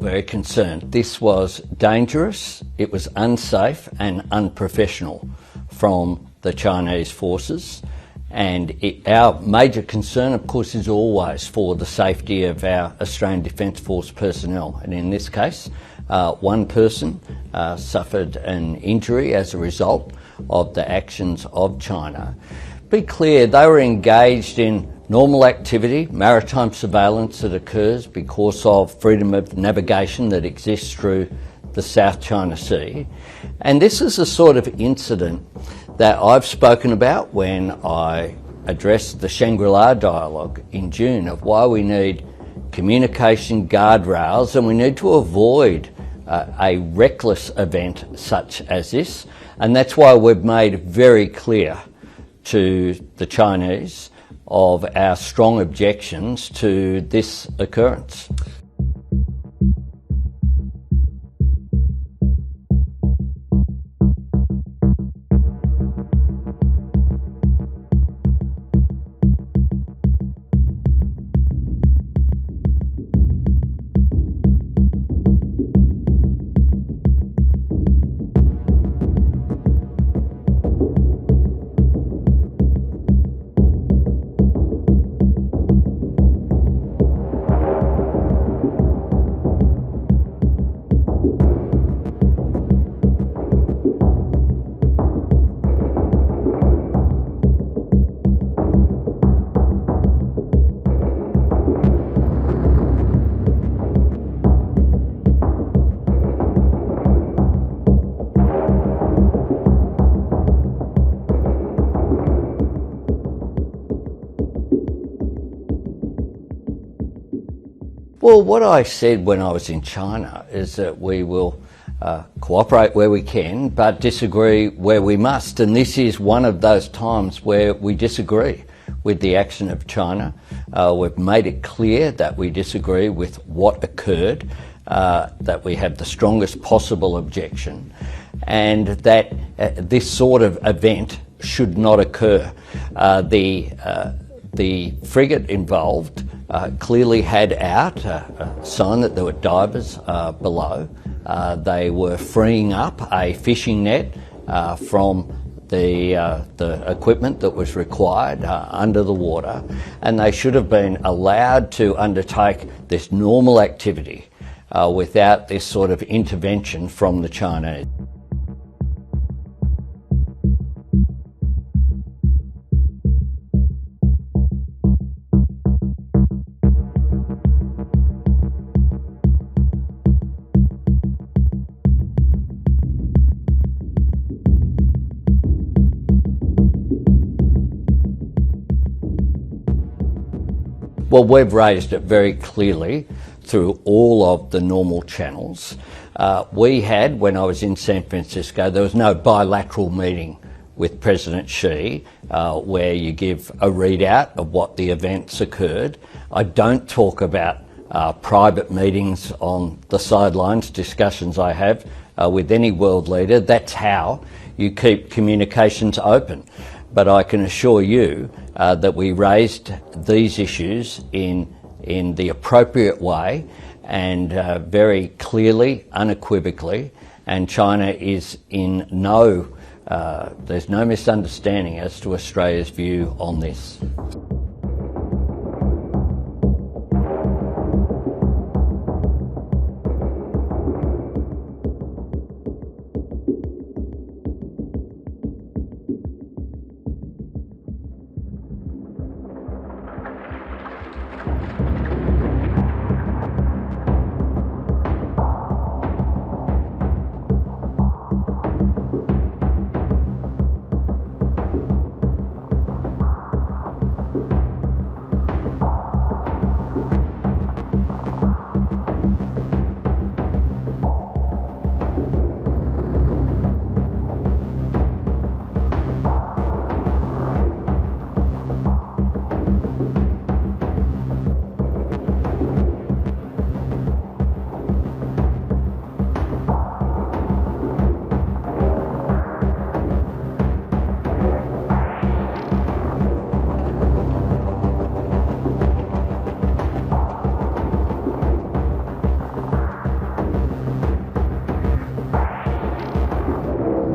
very concerned. This was dangerous, it was unsafe and unprofessional from the Chinese forces. And our major concern, of course, is always for the safety of our Australian Defence Force personnel. And in this case, one person suffered an injury as a result of the actions of China. Be clear, they were engaged in normal activity, maritime surveillance that occurs because of freedom of navigation that exists through the South China Sea. And this is a sort of incident that I've spoken about when I addressed the Shangri-La dialogue in June of why we need communication guardrails and we need to avoid a reckless event such as this. And that's why we've made very clear to the Chinese of our strong objections to this occurrence. Well, what I said when I was in China is that we will cooperate where we can, but disagree where we must. And this is one of those times where we disagree with the action of China. We've made it clear that we disagree with what occurred, that we have the strongest possible objection, and that this sort of event should not occur. The frigate involved clearly had out a sign that there were divers below. They were freeing up a fishing net from the equipment that was required under the water, and they should have been allowed to undertake this normal activity without this sort of intervention from the Chinese. Well, we've raised it very clearly through all of the normal channels. We had, when I was in San Francisco, there was no bilateral meeting with President Xi where you give a readout of what the events occurred. I don't talk about private meetings on the sidelines, discussions I have with any world leader. That's how you keep communications open. But I can assure you that we raised these issues in the appropriate way and very clearly, unequivocally, and China is in there's no misunderstanding as to Australia's view on this.